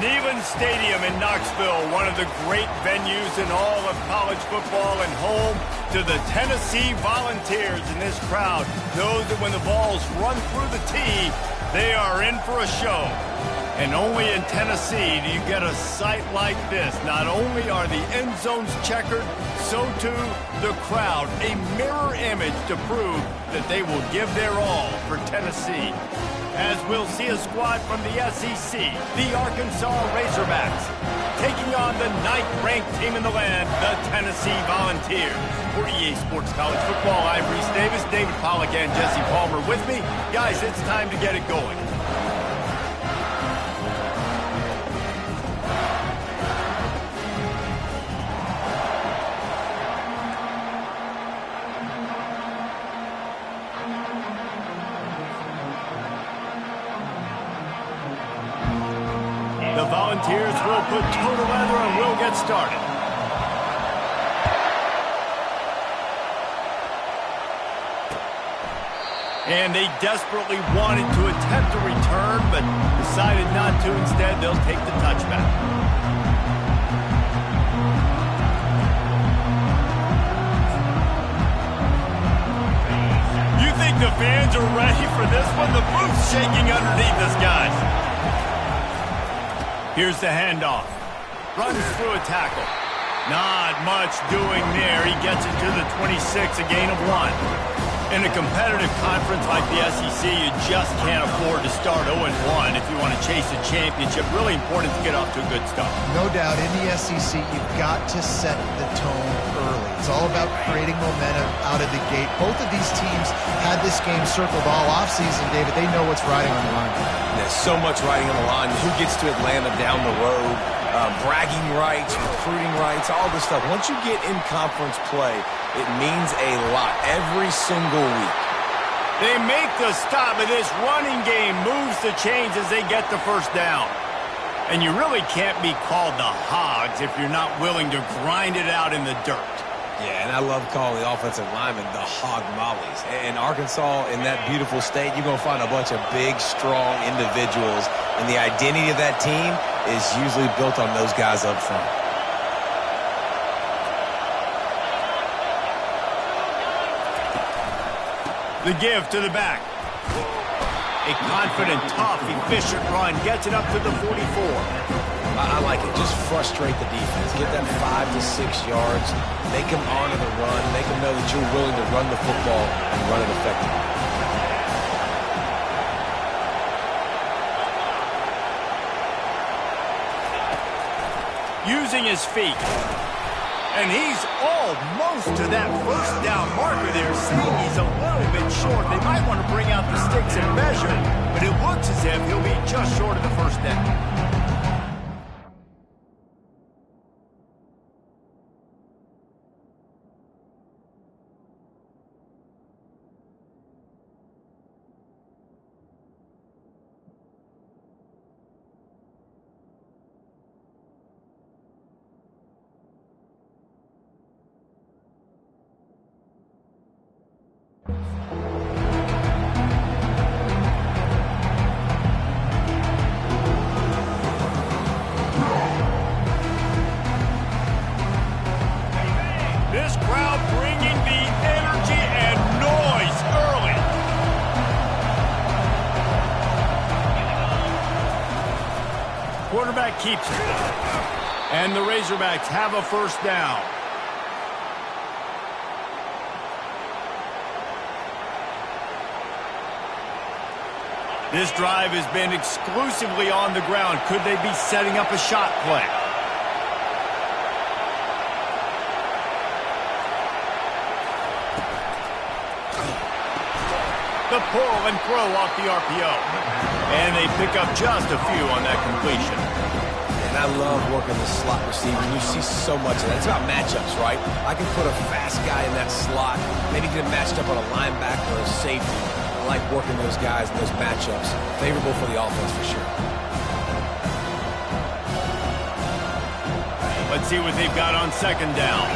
Neyland Stadium in Knoxville, one of the great venues in all of college football and home to the Tennessee Volunteers. And this crowd knows that when the balls run through the tee, they are in for a show. And only in Tennessee do you get a sight like this. Not only are the end zones checkered, so too the crowd, a mirror image to prove that they will give their all for Tennessee. As we'll see a squad from the SEC, the Arkansas Razorbacks, taking on the 9th-ranked team in the land, the Tennessee Volunteers. For EA Sports College Football, I'm Reese Davis, David Pollack, and Jesse Palmer with me. Guys, it's time to get it going. The Volunteers will put toe to leather and will get started. And they desperately wanted to attempt a return, but decided not to. Instead, they'll take the touchback. You think the fans are ready for this one? The booth's shaking underneath us, guys. Here's the handoff. Runs through a tackle. Not much doing there. He gets it to the 26, a gain of 1. In a competitive conference like the SEC, you just can't afford to start 0-1 if you want to chase a championship. Really important to get off to a good start. No doubt, in the SEC, you've got to set the tone early. It's all about creating momentum out of the gate. Both of these teams had this game circled all offseason, David. They know what's riding on the line. There's so much riding on the line. Who gets to Atlanta down the road? Bragging rights, recruiting rights, all this stuff. Once you get in conference play, it means a lot every single week. They make the stop, and this running game moves the chains as they get the first down. And you really can't be called the Hogs if you're not willing to grind it out in the dirt. Yeah, and I love calling the offensive linemen the hog mollies. In Arkansas, in that beautiful state, you're going to find a bunch of big, strong individuals, and the identity of that team is usually built on those guys up front. The give to the back. A confident, tough, efficient run gets it up to the 44. I like it. Just frustrate the defense. Get them 5 to 6 yards. Make them honor the run. Make them know that you're willing to run the football and run it effectively. Using his feet. And he's almost to that first down marker there, saying he's a little bit short. They might want to bring out the sticks and measure, but it looks as if he'll be just short of the first down. This crowd bringing the energy and noise early. Quarterback keeps it. And the Razorbacks have a first down. This drive has been exclusively on the ground. Could they be setting up a shot play? The pull and throw off the RPO. And they pick up just a few on that completion. And I love working the slot receiver. You see so much of that. It's about matchups, right? I can put a fast guy in that slot, maybe get him matched up on a linebacker or a safety. I like working those guys in those matchups. Favorable for the offense for sure. Let's see what they've got on second down.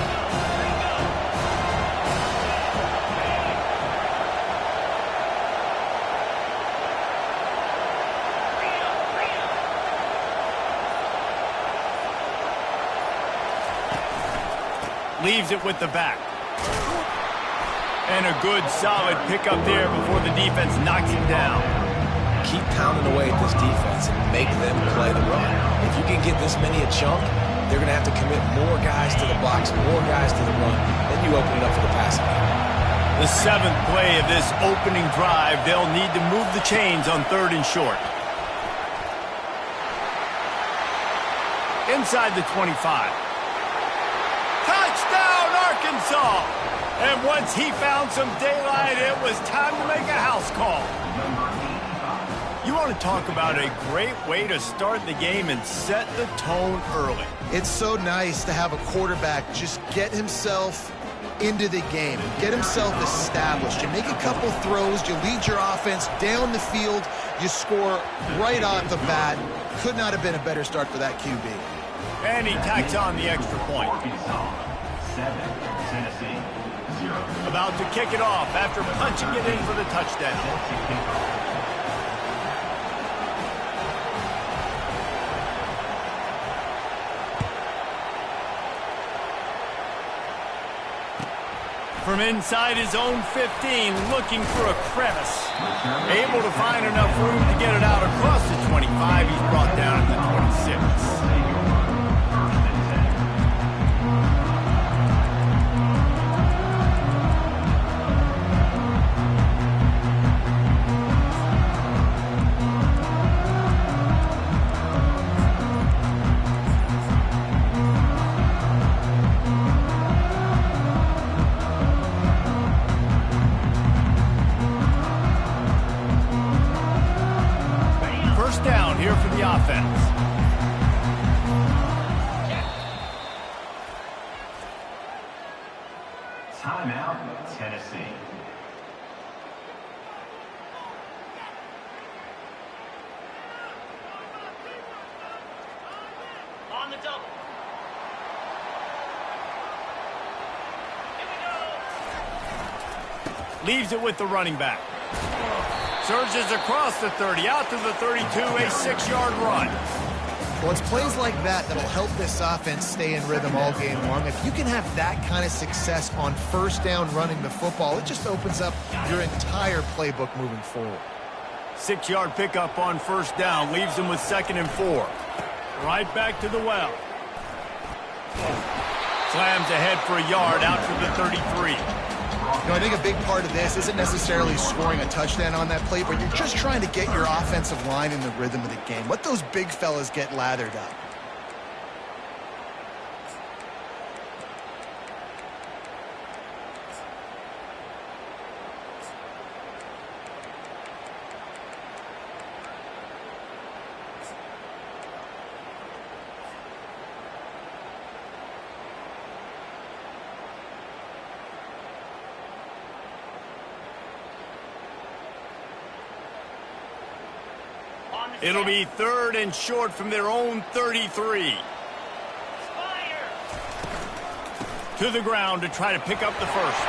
Leaves it with the back. And a good, solid pickup there before the defense knocks him down. Keep pounding away at this defense and make them play the run. If you can get this many a chunk, they're going to have to commit more guys to the box, more guys to the run. Then you open it up for the passing game. The 7th play of this opening drive, they'll need to move the chains on 3rd and short. Inside the 25. Touchdown, Arkansas! And once he found some daylight, it was time to make a house call. You want to talk about a great way to start the game and set the tone early. It's so nice to have a quarterback just get himself into the game, get himself established. You make a couple throws, you lead your offense down the field, you score right off the bat. Could not have been a better start for that QB. And he tacks on the extra point. About to kick it off after punching it in for the touchdown. From inside his own 15, looking for a crevice. Able to find enough room to get it out across the 25. He's brought down at the 26. Down here for the offense. Timeout, Tennessee. On the double. Here we go. Leaves it with the running back. Surges across the 30, out to the 32, a 6-yard run. Well, it's plays like that that'll help this offense stay in rhythm all game long. If you can have that kind of success on 1st down running the football, it just opens up your entire playbook moving forward. 6-yard pickup on 1st down, leaves him with 2nd and 4. Right back to the well. Slams ahead for a yard, out to the 33. You know, I think a big part of this isn't necessarily scoring a touchdown on that play, but you're just trying to get your offensive line in the rhythm of the game. Let those big fellas get lathered up. It'll be 3rd and short from their own 33. To the ground to try to pick up the first.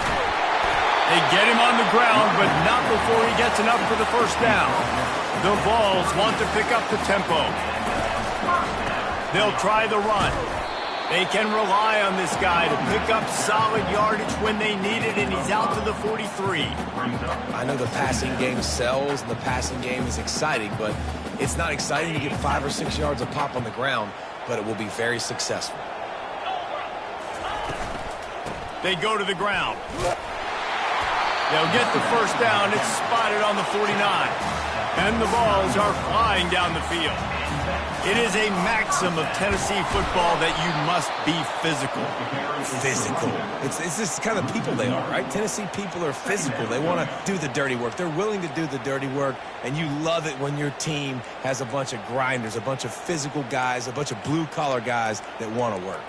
They get him on the ground, but not before he gets enough for the 1st down. The Vols want to pick up the tempo. They'll try the run. They can rely on this guy to pick up solid yardage when they need it, and he's out to the 43. I know the passing game sells and the passing game is exciting, but it's not exciting to get 5 or 6 yards a pop on the ground, but it will be very successful. They go to the ground. They'll get the 1st down. It's spotted on the 49. And the balls are flying down the field. It is a maxim of Tennessee football that you must be physical. Physical. It's this kind of people they are, right? Tennessee people are physical. They want to do the dirty work. They're willing to do the dirty work, and you love it when your team has a bunch of grinders, a bunch of physical guys, a bunch of blue-collar guys that want to work.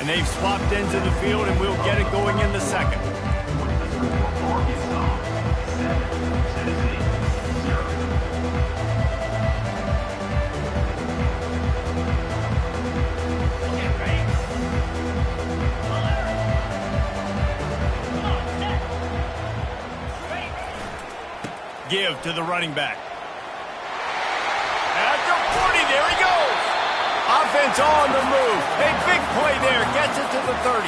And they've swapped into the field, and we'll get it going in the 2nd. Give to the running back. At the 40, there he goes. Offense on the move. A big play there. Gets it to the 30.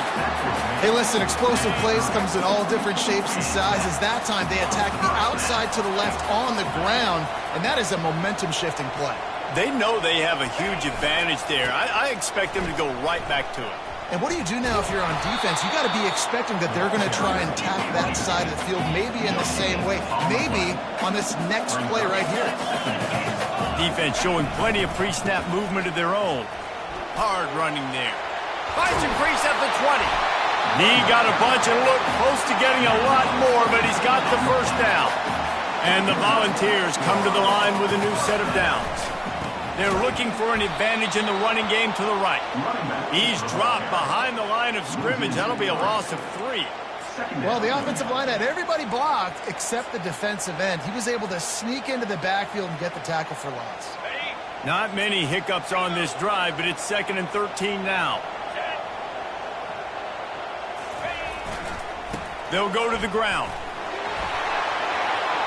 Hey, listen, explosive plays comes in all different shapes and sizes. That time they attack the outside to the left on the ground, and that is a momentum-shifting play. They know they have a huge advantage there. I expect them to go right back to it. And what do you do now if you're on defense? You got to be expecting that they're going to try and tap that side of the field, maybe in the same way, maybe on this next play right here. Defense showing plenty of pre-snap movement of their own. Hard running there. Finds Increase at the 20. He got a bunch and looked close to getting a lot more, but he's got the first down. And the Volunteers come to the line with a new set of downs. They're looking for an advantage in the running game to the right. He's dropped behind the line of scrimmage. That'll be a loss of 3. Well, the offensive line had everybody blocked except the defensive end. He was able to sneak into the backfield and get the tackle for loss. Not many hiccups on this drive, but it's 2nd and 13 now. They'll go to the ground.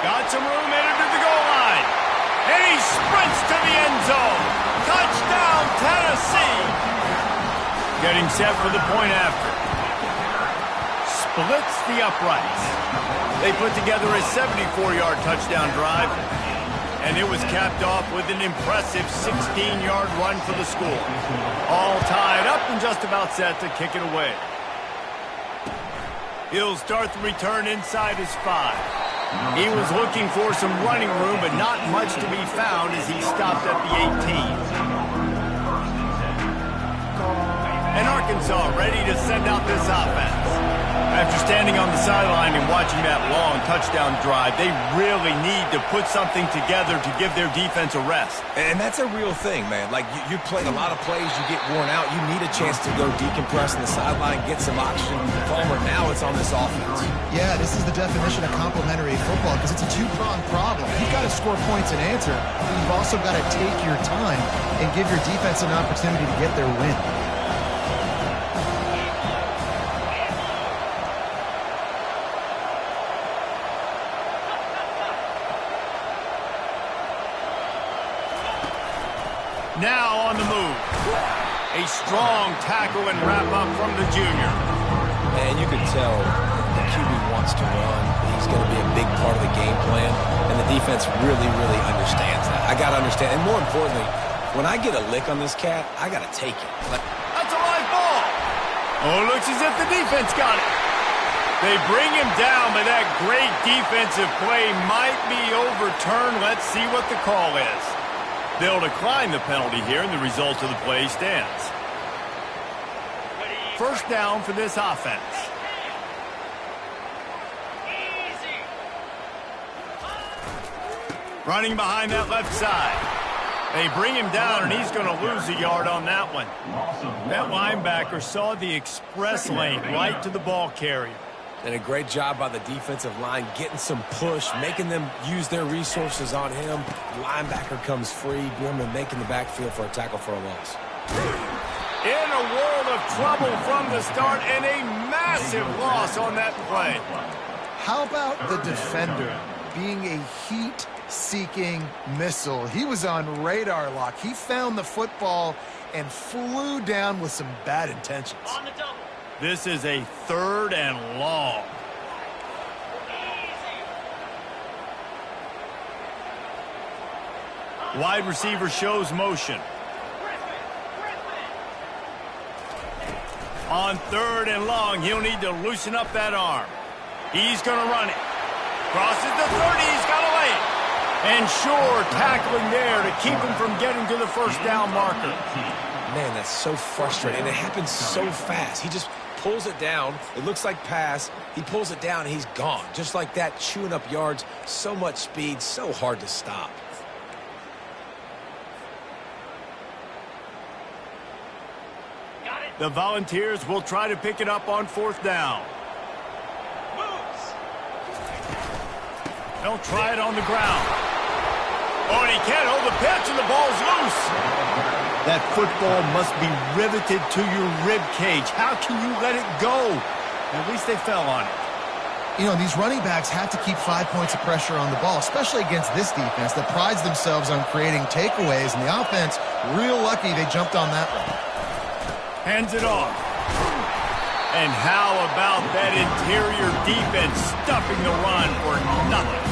Got some room headed to the goal line. And he sprints to the end zone. Touchdown, Tennessee. Getting set for the point after. Splits the uprights. They put together a 74-yard touchdown drive. And it was capped off with an impressive 16-yard run for the score. All tied up and just about set to kick it away. He'll start the return inside his 5. He was looking for some running room, but not much to be found as he stopped at the 18. And Arkansas ready to send out this offense. After standing on the sideline and watching that long touchdown drive, they really need to put something together to give their defense a rest. And that's a real thing, man. Like, you play a lot of plays, you get worn out. You need a chance to go decompress on the sideline, get some oxygen. Palmer, now it's on this offense. Yeah, this is the definition of complementary football because it's a two-pronged problem. You've got to score points and answer, but you've also got to take your time and give your defense an opportunity to get their win. Now on the move. A strong tackle and wrap-up from the junior. And you can tell the QB wants to run. He's going to be a big part of the game plan. And the defense really, really understands that. I got to understand. And more importantly, when I get a lick on this cat, I got to take it. That's a live ball. Oh, it looks as if the defense got it. They bring him down, but that great defensive play might be overturned. Let's see what the call is. They'll decline the penalty here, and the result of the play stands. First down for this offense. Running behind that left side. They bring him down, and he's going to lose a yard on that one. That linebacker saw the express lane right to the ball carrier. And a great job by the defensive line, getting some push, making them use their resources on him. Linebacker comes free, Bierman making the backfield for a tackle for a loss. In a world of trouble from the start, and a massive loss on that play. How about the defender being a heat-seeking missile? He was on radar lock. He found the football and flew down with some bad intentions. On the double. This is a 3rd and long. Wide receiver shows motion. On 3rd and long, he'll need to loosen up that arm. He's going to run it. Crosses the 30, he's got to lay it. And sure, tackling there to keep him from getting to the first down marker. Man, that's so frustrating. And it happens so fast. He just pulls it down. It looks like pass. He pulls it down, and he's gone. Just like that, chewing up yards. So much speed, so hard to stop. The Volunteers will try to pick it up on 4th down. They'll try it on the ground. Oh, and he can't hold the pitch, and the ball's loose. That football must be riveted to your rib cage. How can you let it go? At least they fell on it. You know, these running backs have to keep 5 points of pressure on the ball, especially against this defense that prides themselves on creating takeaways, and the offense, real lucky they jumped on that one. Hands it off. And how about that interior defense stuffing the run for nothing?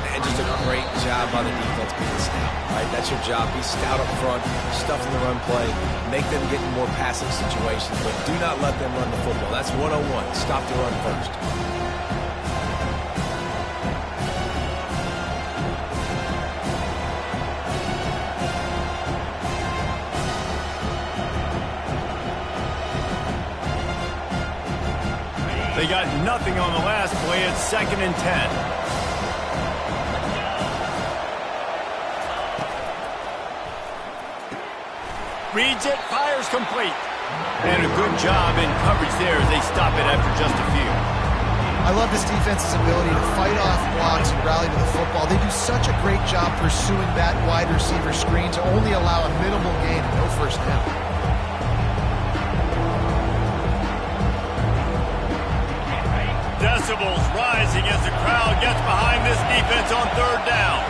And just a great job by the defense being stout, right? That's your job. Be stout up front, stuffing the run play, make them get in more passing situations, but do not let them run the football. That's 101. Stop the run first. They got nothing on the last play. It's 2nd and 10. Reads it, fires complete. And a good job in coverage there as they stop it after just a few. I love this defense's ability to fight off blocks and rally to the football. They do such a great job pursuing that wide receiver screen to only allow a minimal gain and no first down. Decibels rising as the crowd gets behind this defense on 3rd down.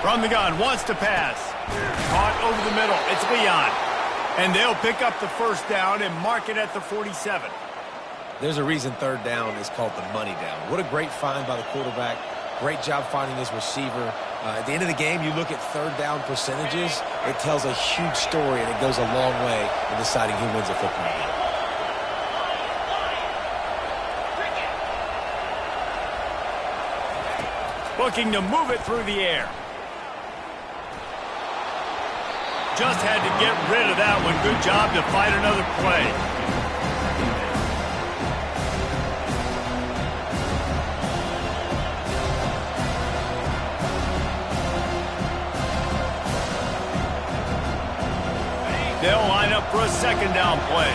From the gun, wants to pass. Caught over the middle. It's Leon. And they'll pick up the first down and mark it at the 47. There's a reason 3rd down is called the money down. What a great find by the quarterback. Great job finding his receiver. At the end of the game, you look at 3rd down percentages. It tells a huge story, and it goes a long way in deciding who wins a football game. Looking to move it through the air. Just had to get rid of that one. Good job to fight another play. They'll line up for a 2nd down play.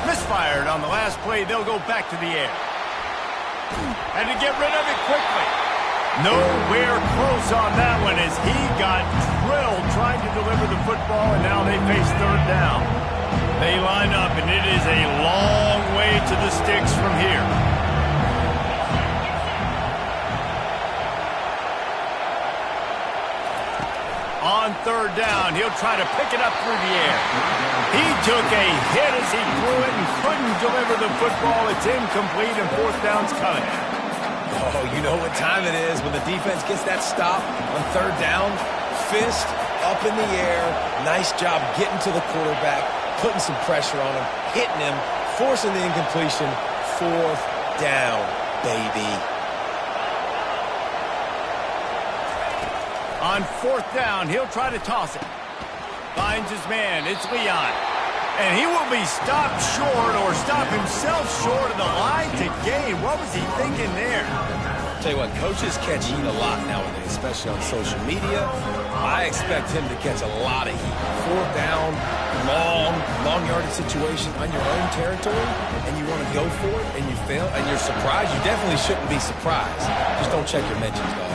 Misfired on the last play. They'll go back to the air. Had to get rid of it quickly. Nowhere close on that one as he got drilled trying to deliver the football, and now they face 3rd down. They line up, and it is a long way to the sticks from here. On 3rd down, he'll try to pick it up through the air. He took a hit as he threw it and couldn't deliver the football. It's incomplete, and 4th down's coming. Oh, you know what time it is when the defense gets that stop on 3rd down. Fist up in the air. Nice job getting to the quarterback, putting some pressure on him, hitting him, forcing the incompletion. 4th down, baby. On 4th down, he'll try to toss it. Finds his man. It's Leon. And he will be stopped short or stop himself short of the line to gain. What was he thinking there? Tell you what, coaches catch heat a lot nowadays, especially on social media. I expect him to catch a lot of heat. 4th down, long yardage situation on your own territory, and you want to go for it, and you fail, and you're surprised. You definitely shouldn't be surprised. Just don't check your mentions, dog.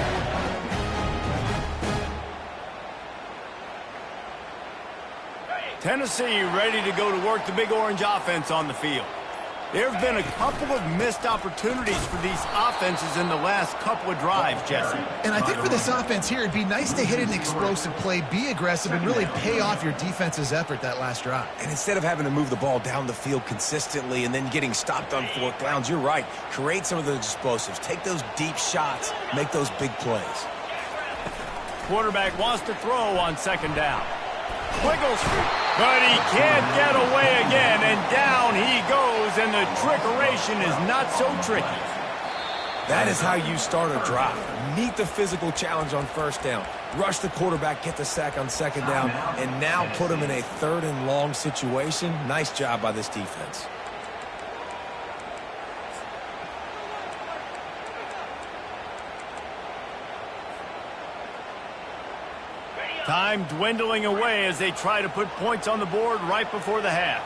Tennessee ready to go to work the Big Orange offense on the field. There have been a couple of missed opportunities for these offenses in the last couple of drives, Jesse. And I think for this offense here, it'd be nice to hit an explosive play, be aggressive, and really pay off your defense's effort that last drive. And instead of having to move the ball down the field consistently and then getting stopped on 4th downs, you're right. Create some of those explosives. Take those deep shots. Make those big plays. Quarterback wants to throw on 2nd down. Wiggles, but he can't get away again, and down he goes, and the trickeration is not so tricky. That is how you start a drive. Meet the physical challenge on 1st down. Rush the quarterback, get the sack on 2nd down, and now put him in a 3rd and long situation. Nice job by this defense. Time dwindling away as they try to put points on the board right before the half.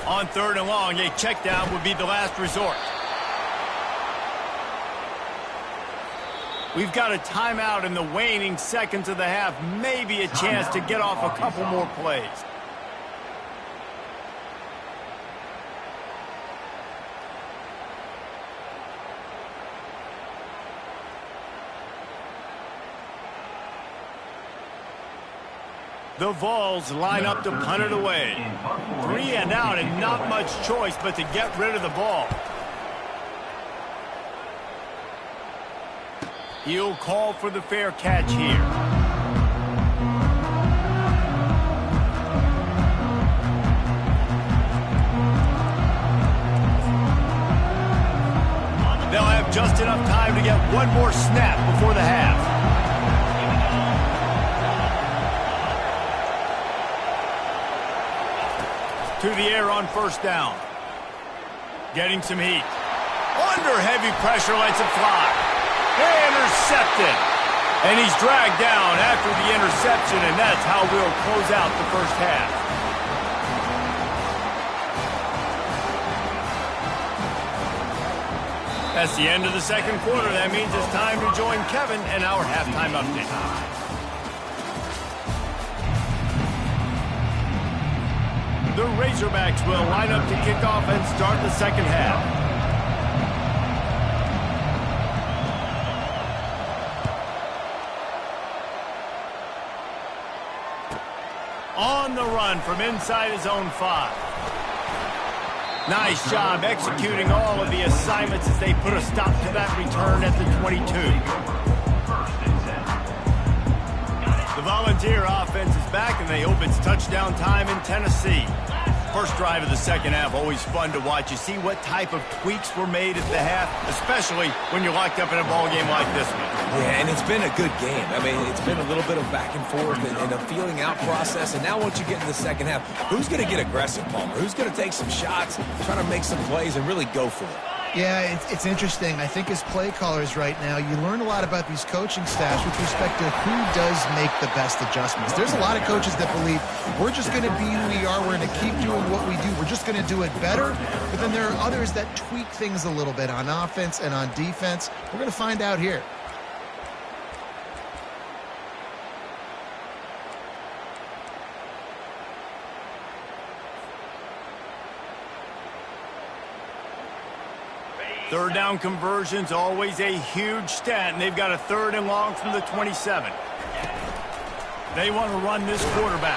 On 3rd and long, a check down would be the last resort. We've got a timeout in the waning seconds of the half. Maybe a chance to get off a couple more plays. The Vols line up to punt it away. 3 and out and not much choice but to get rid of the ball. He'll call for the fair catch here. They'll have just enough time to get one more snap before the half. To the air on 1st down. Getting some heat. Under heavy pressure, lets it fly. Intercepted. And he's dragged down after the interception, and that's how we'll close out the first half. That's the end of the 2nd quarter. That means it's time to join Kevin and our halftime update. The Razorbacks will line up to kick off and start the 2nd half. On the run from inside his own 5. Nice job executing all of the assignments as they put a stop to that return at the 22. The Volunteer offense is back, and they hope it's touchdown time in Tennessee. First drive of the 2nd half, always fun to watch. You see what type of tweaks were made at the half, especially when you're locked up in a ball game like this one. Yeah, and it's been a good game. I mean, it's been a little bit of back and forth and a feeling out process. And now once you get in the 2nd half, who's going to get aggressive, Palmer? Who's going to take some shots, try to make some plays, and really go for it? Yeah, it's interesting. I think as play callers right now, you learn a lot about these coaching staffs with respect to who does make the best adjustments. There's a lot of coaches that believe we're just going to be who we are. We're going to keep doing what we do. We're just going to do it better. But then there are others that tweak things a little bit on offense and on defense. We're going to find out here. Third down conversions, always a huge stat, and they've got a 3rd and long from the 27. They want to run this quarterback.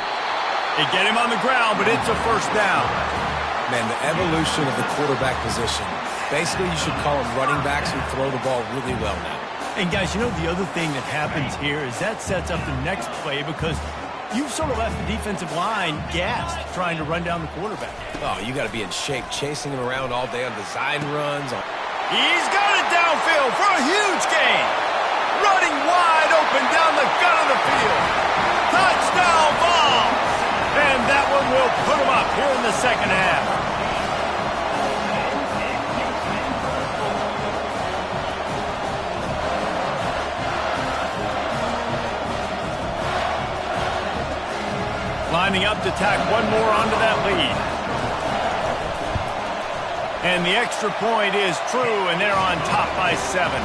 They get him on the ground, but it's a 1st down. Man, the evolution of the quarterback position. Basically, you should call them running backs who throw the ball really well now. And guys, you know the other thing that happens here is that sets up the next play because you've sort of left the defensive line gassed trying to run down the quarterback. Oh, you got to be in shape, chasing him around all day on design runs. He's got it downfield for a huge gain. Running wide open down the gut of the field. Touchdown ball. And that one will put him up here in the 2nd half. Lining up to tack one more onto that lead. And the extra point is true, and they're on top by 7.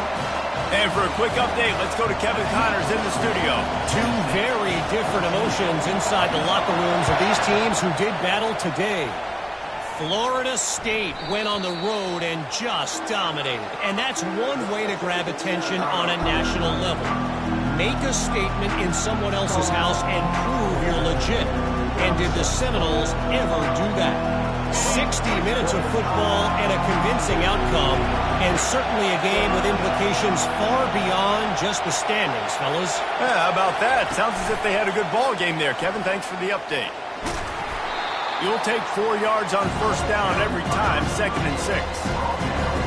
And for a quick update, let's go to Kevin Connors in the studio. Two very different emotions inside the locker rooms of these teams who did battle today. Florida State went on the road and just dominated. And that's one way to grab attention on a national level. Make a statement in someone else's house and prove you're legit. And did the Seminoles ever do that? 60 minutes of football and a convincing outcome, and certainly a game with implications far beyond just the standings, fellas. Yeah, how about that? Sounds as if they had a good ball game there, Kevin. Thanks for the update. You'll take 4 yards on 1st down every time, 2nd and 6.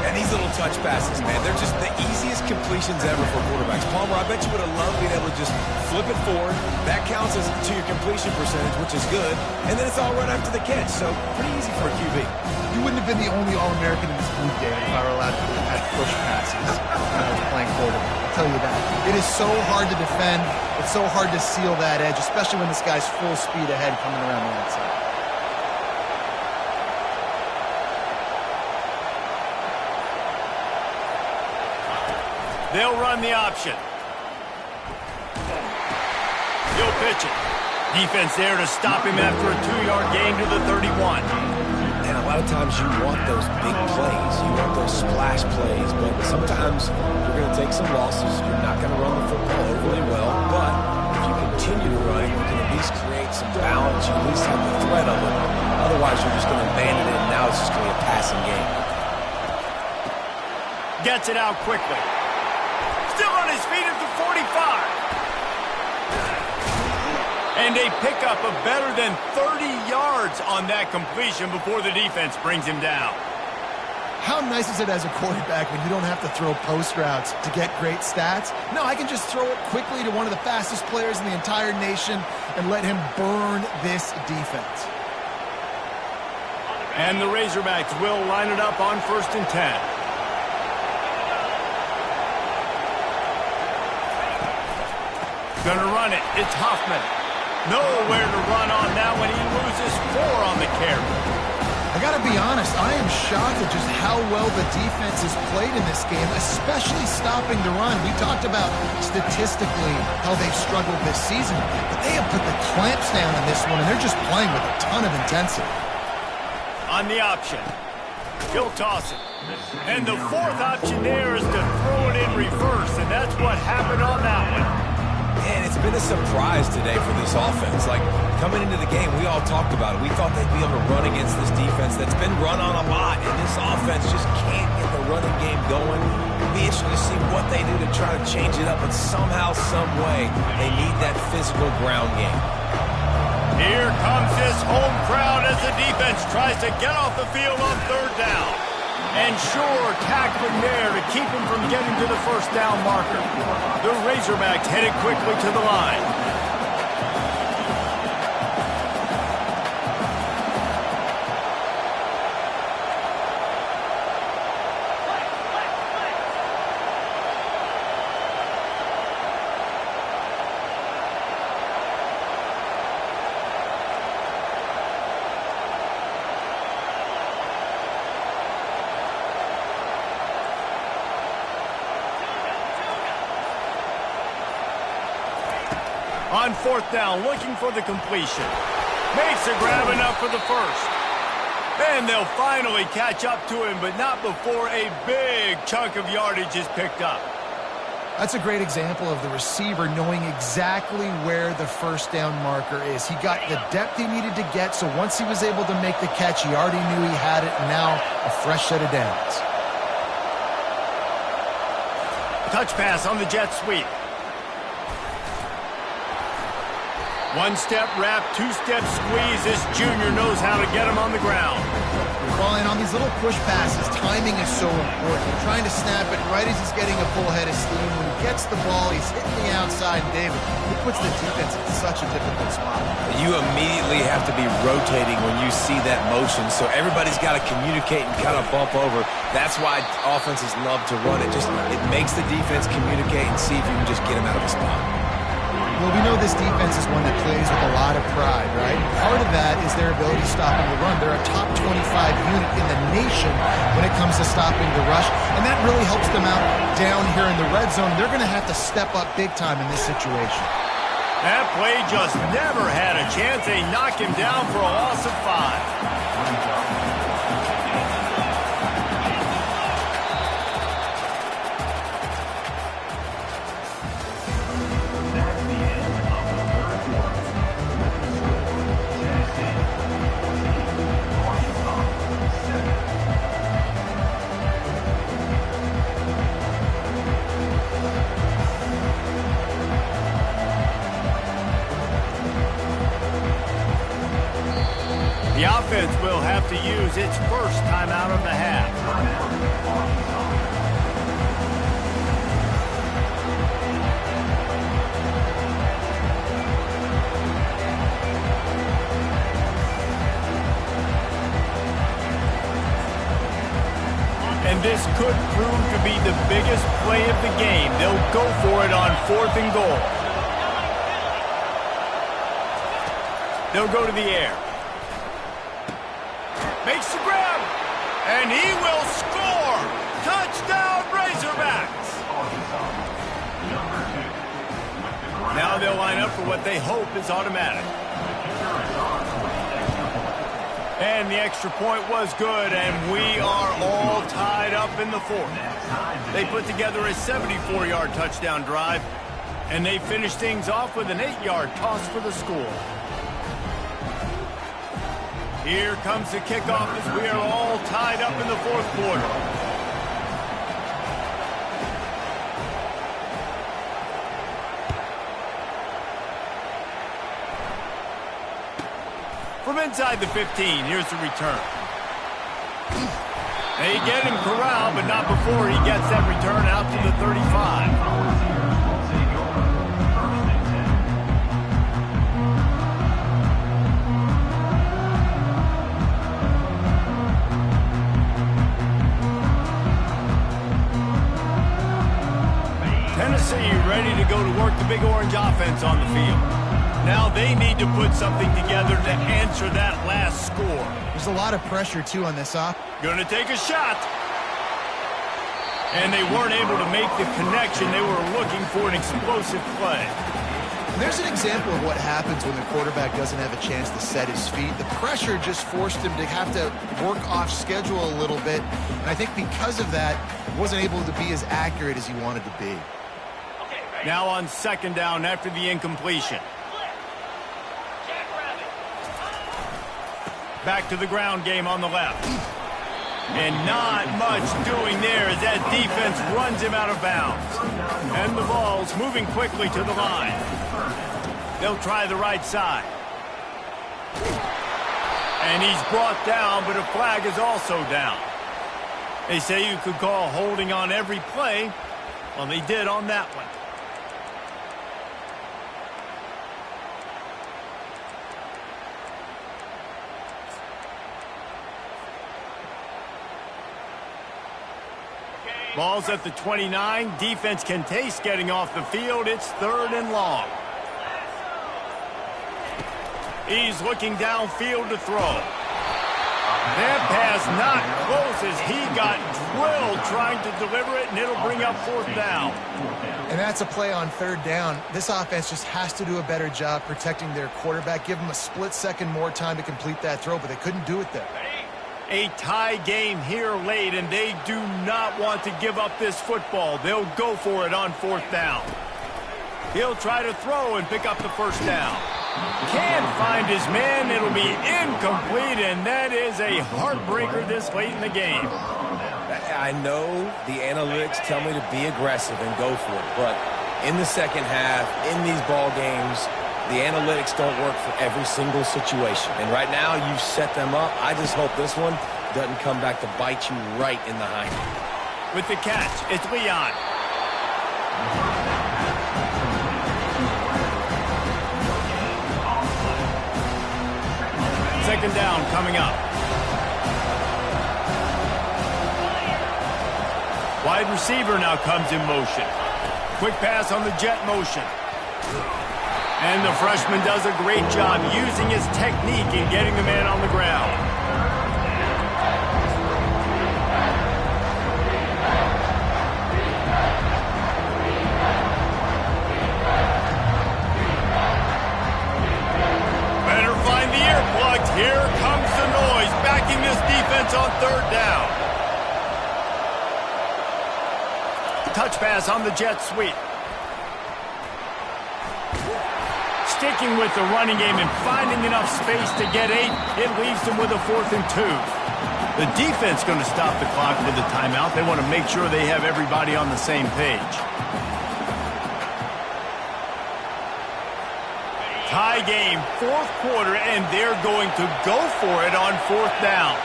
And these little touch passes, man, they're just the easiest completions ever for quarterbacks. Palmer, I bet you would have loved being able to just flip it forward. That counts as to your completion percentage, which is good. And then it's all right after the catch, so pretty easy for a QB. You wouldn't have been the only All-American in this group, David, if I were allowed to have push passes when I was playing quarterback. I'll tell you that. It is so hard to defend. It's so hard to seal that edge, especially when this guy's full speed ahead coming around the outside. They'll run the option. He'll pitch it. Defense there to stop him after a 2-yard gain to the 31. And a lot of times you want those big plays. You want those splash plays. But sometimes you're going to take some losses. You're not going to run the football overly well. But if you continue to run it, you can at least create some balance. You at least have the threat of it. Otherwise, you're just going to abandon it, and now it's just going to be a passing game. Gets it out quickly. Still on his feet at the 45. And a pickup of better than 30 yards on that completion before the defense brings him down. How nice is it as a quarterback when you don't have to throw post routes to get great stats? No, I can just throw it quickly to one of the fastest players in the entire nation and let him burn this defense. And the Razorbacks will line it up on 1st and 10. Gonna run it. It's Hoffman. Nowhere to run on that when he loses 4 on the carry. I gotta be honest, I am shocked at just how well the defense has played in this game, especially stopping the run. We talked about statistically how they've struggled this season, but they have put the clamps down on this one, and they're just playing with a ton of intensity. On the option. He'll toss it. And the 4th option there is to throw it in reverse, and that's what happened on that one. And it's been a surprise today for this offense. Like, coming into the game, we all talked about it. We thought they'd be able to run against this defense that's been run on a lot, and this offense just can't get the running game going. It'll be interesting to see what they do to try to change it up, but somehow, some way, they need that physical ground game. Here comes this home crowd as the defense tries to get off the field on 3rd down. And sure, tackling there to keep him from getting to the 1st down marker. The Razorbacks headed quickly to the line. On 4th down, looking for the completion. Makes a grab enough for the 1st. And they'll finally catch up to him, but not before a big chunk of yardage is picked up. That's a great example of the receiver knowing exactly where the 1st down marker is. He got the depth he needed to get, so once he was able to make the catch, he already knew he had it, and now a fresh set of downs. Touch pass on the jet sweep. 1-step wrap, 2-step squeeze. This junior knows how to get him on the ground. Relying on these little push passes, timing is so important. You're trying to snap it right as he's getting a full head of steam. When he gets the ball, he's hitting the outside. And David, he puts the defense in such a difficult spot. You immediately have to be rotating when you see that motion, so everybody's got to communicate and kind of bump over. That's why offenses love to run it. It makes the defense communicate and see if you can just get him out of the spot. Well, we know this defense is one that plays with a lot of pride, right? Part of that is their ability stopping the run. They're a top 25 unit in the nation when it comes to stopping the rush, and that really helps them out down here in the red zone. They're going to have to step up big time in this situation. That play just never had a chance. They knock him down for a loss of 5. The offense will have to use its 1st timeout of the half. And this could prove to be the biggest play of the game. They'll go for it on 4th and goal. They'll go to the air. Makes the grab, and he will score! Touchdown, Razorbacks! for what they hope is automatic. And the extra point was good, and we are all tied up in the fourth. They put together a 74-yard touchdown drive, and they finished things off with an 8-yard toss for the score. Here comes the kickoff as we are all tied up in the fourth quarter. From inside the 15, here's the return. They get him corralled, but not before he gets that return out to the 35. Tennessee ready to go to work the Big Orange offense on the field. Now they need to put something together to answer that last score. There's a lot of pressure, too, on this off. Gonna take a shot. And they weren't able to make the connection. They were looking for an explosive play. There's an example of what happens when the quarterback doesn't have a chance to set his feet. The pressure just forced him to have to work off schedule a little bit. And I think because of that, wasn't able to be as accurate as he wanted to be. Now on second down after the incompletion. Back to the ground game on the left. And not much doing there as that defense runs him out of bounds. And the ball's moving quickly to the line. They'll try the right side. And he's brought down, but a flag is also down. They say you could call holding on every play. Well, they did on that one. Ball's at the 29. Defense can taste getting off the field. It's 3rd and long. He's looking downfield to throw. That pass not close as he got drilled trying to deliver it, and it'll bring up 4th down. And that's a play on 3rd down. This offense just has to do a better job protecting their quarterback. Give him a split second more time to complete that throw, but they couldn't do it there. A tie game here late, and they do not want to give up this football. They'll go for it on 4th down. He'll try to throw and pick up the 1st down. Can't find his man. It'll be incomplete, and that is a heartbreaker this late in the game. I know the analytics tell me to be aggressive and go for it, but in the second half, in these ball games, the analytics don't work for every single situation. And right now, you set them up. I just hope this one doesn't come back to bite you right in the hind. With the catch, it's Leon. Second down coming up. Wide receiver now comes in motion. Quick pass on the jet motion. And the freshman does a great job using his technique in getting the man on the ground. Better find the earplugs. Here comes the noise, backing this defense on 3rd down. Touch pass on the jet sweep. Sticking with the running game and finding enough space to get 8, it leaves them with a 4th and 2. The defense going to stop the clock with the timeout. They want to make sure they have everybody on the same page. Tie game, 4th quarter, and they're going to go for it on 4th down.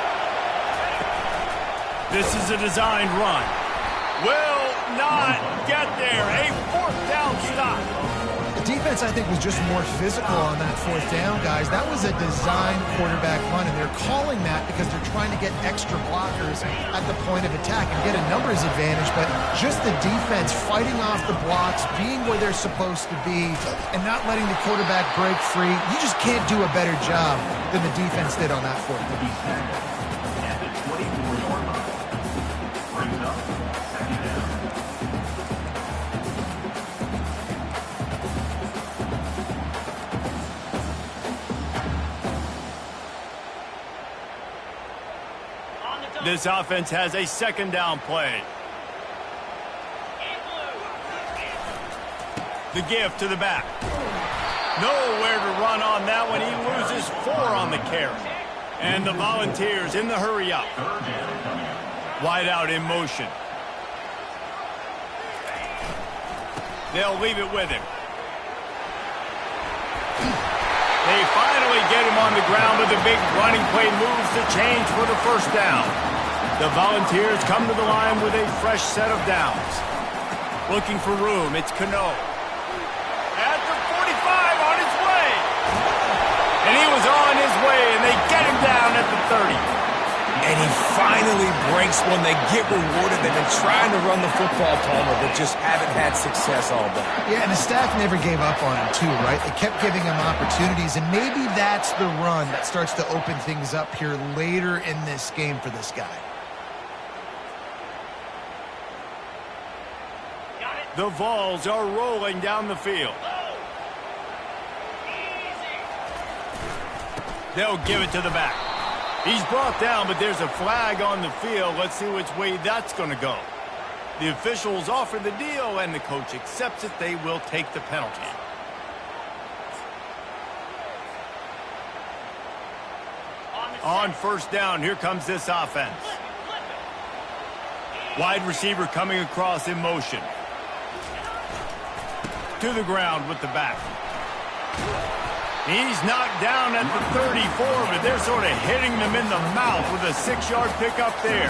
This is a designed run. Will not get there. A 4th down stop. The defense, I think, was just more physical on that 4th down, guys. That was a designed quarterback run, and they're calling that because they're trying to get extra blockers at the point of attack and get a numbers advantage, but just the defense fighting off the blocks, being where they're supposed to be, and not letting the quarterback break free. You just can't do a better job than the defense did on that 4th down. This offense has a second down play. The give to the back. Nowhere to run on that one. He loses 4 on the carry. And the Volunteers in the hurry up. Wide out in motion. They'll leave it with him. They finally get him on the ground, but the big running play moves the chains for the first down. The Volunteers come to the line with a fresh set of downs. Looking for room, it's Ncaa. At the 45, on his way. And he was on his way, and they get him down at the 30. And he finally breaks one. They get rewarded. They've been trying to run the football, Palmer, but just haven't had success all day. Yeah, and the staff never gave up on him, too, right? They kept giving him opportunities, and maybe that's the run that starts to open things up here later in this game for this guy. The Vols are rolling down the field. They'll give it to the back. He's brought down, but there's a flag on the field. Let's see which way that's going to go. The officials offer the deal, and the coach accepts it. They will take the penalty. On first down, here comes this offense. Wide receiver coming across in motion. To the ground with the back. He's knocked down at the 34, but they're sort of hitting them in the mouth with a 6-yard pickup there.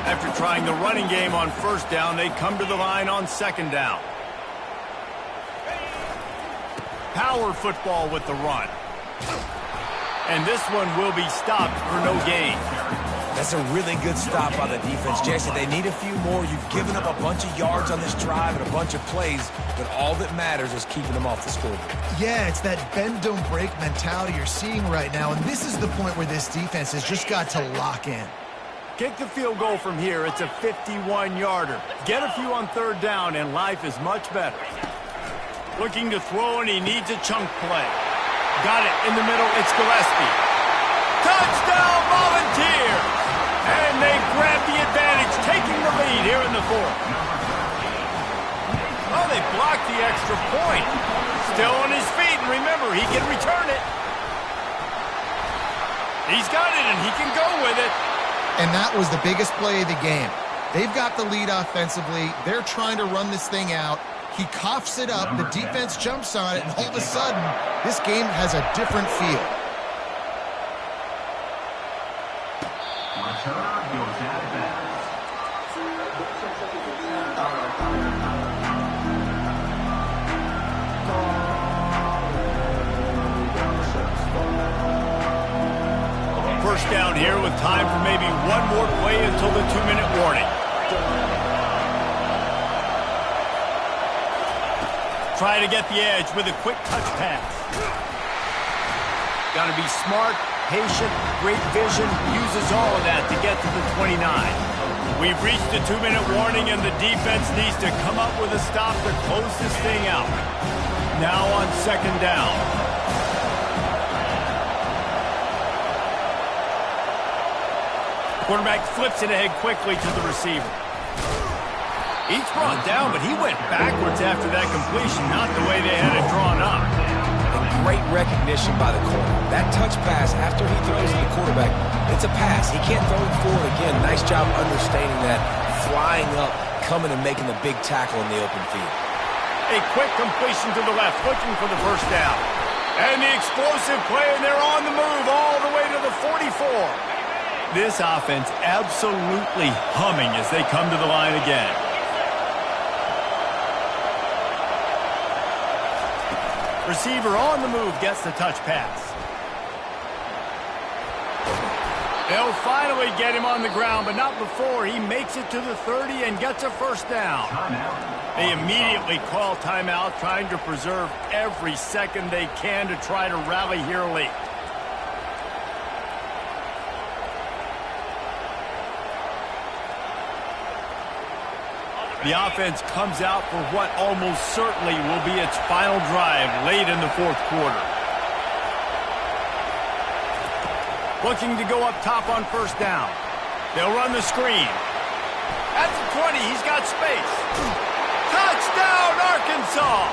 After trying the running game on first down, they come to the line on second down. Power football with the run. And this one will be stopped for no gain. That's a really good stop by the defense, Jason. They need a few more. You've given up a bunch of yards on this drive and a bunch of plays, but all that matters is keeping them off the scoreboard. Yeah, it's that bend, don't break mentality you're seeing right now, and this is the point where this defense has just got to lock in. Kick the field goal from here. It's a 51-yarder. Get a few on third down, and life is much better. Looking to throw, and he needs a chunk play. Got it in the middle. It's Gillespie. Touchdown, Volunteers! And they grab the advantage, taking the lead here in the fourth. Oh, they blocked the extra point. Still on his feet, and remember, he can return it. He's got it, and he can go with it. And that was the biggest play of the game. They've got the lead offensively. They're trying to run this thing out. He coughs it up. The defense jumps on it, and all of a sudden, this game has a different feel. First down here with time for maybe one more play until the 2-minute warning. Try to get the edge with a quick touch pass. Got to be smart, patient, great vision, uses all of that to get to the 29. We've reached the 2-minute warning, and the defense needs to come up with a stop to close this thing out. Now on second down. Quarterback flips it ahead quickly to the receiver. He's brought down, but he went backwards after that completion, not the way they had it drawn up. And great recognition by the corner. That touch pass after he throws to the quarterback, it's a pass. He can't throw it forward again. Nice job understanding that, flying up, coming and making the big tackle in the open field. A quick completion to the left, looking for the first down. And the explosive play, and they're on the move all the way to the 44. This offense absolutely humming as they come to the line again. Receiver on the move gets the touch pass. They'll finally get him on the ground, but not before he makes it to the 30 and gets a first down. They immediately call timeout, trying to preserve every second they can to try to rally here late. The offense comes out for what almost certainly will be its final drive late in the fourth quarter. Looking to go up top on first down. They'll run the screen. At the 20, he's got space. Touchdown, Arkansas!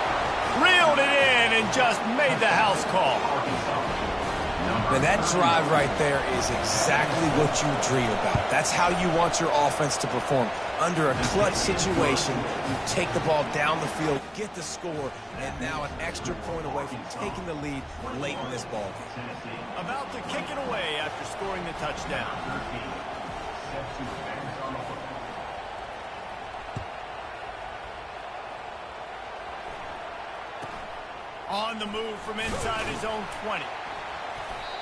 Reeled it in and just made the house call. Now that drive right there is exactly what you dream about. That's how you want your offense to perform. Under a clutch situation, you take the ball down the field, get the score, and now an extra point away from taking the lead late in this ball game. About to kick it away after scoring the touchdown. On the move from inside his own 20.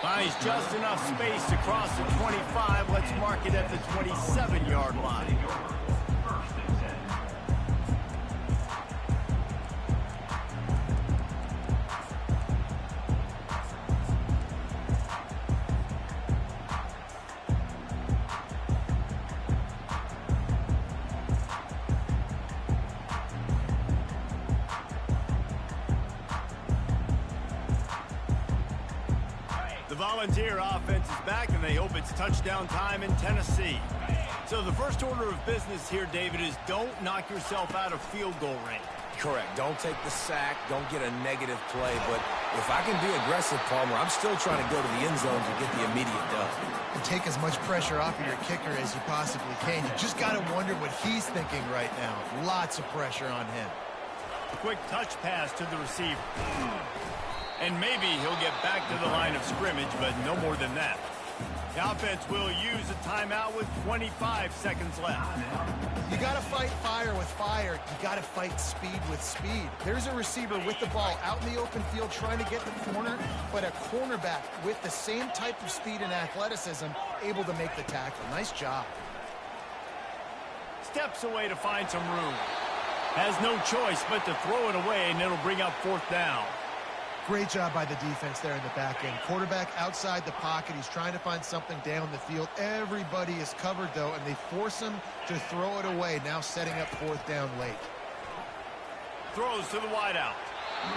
Finds just enough space to cross the 25. Let's mark it at the 27-yard line. The Volunteer offense is back, and they hope it's touchdown time in Tennessee. So the first order of business here, David, is don't knock yourself out of field goal range. Correct. Don't take the sack. Don't get a negative play. But if I can be aggressive, Palmer, I'm still trying to go to the end zone to get the immediate dub. And take as much pressure off of your kicker as you possibly can. You just got to wonder what he's thinking right now. Lots of pressure on him. Quick touch pass to the receiver. And maybe he'll get back to the line of scrimmage, but no more than that. The offense will use a timeout with 25 seconds left. You got to fight fire with fire. You got to fight speed with speed. There's a receiver with the ball out in the open field trying to get the corner, but a cornerback with the same type of speed and athleticism able to make the tackle. Nice job. Steps away to find some room. Has no choice but to throw it away, and it'll bring up fourth down. Great job by the defense there in the back end. Quarterback outside the pocket. He's trying to find something down the field. Everybody is covered, though, and they force him to throw it away, now setting up fourth down late. Throws to the wideout.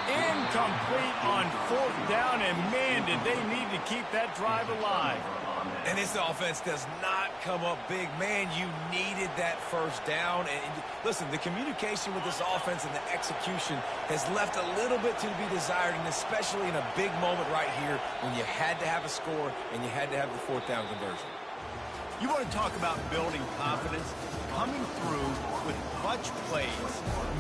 Incomplete on fourth down, and man, did they need to keep that drive alive. And this offense does not come up big. Man, you needed that first down. And listen, the communication with this offense and the execution has left a little bit to be desired, and especially in a big moment right here when you had to have a score and you had to have the fourth down conversion. You want to talk about building confidence? Coming through with clutch plays,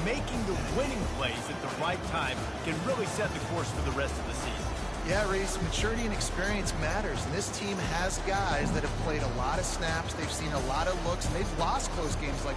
making the winning plays at the right time can really set the course for the rest of the season. Yeah, Reese, maturity and experience matters, and this team has guys that have played a lot of snaps. They've seen a lot of looks, and they've lost close games like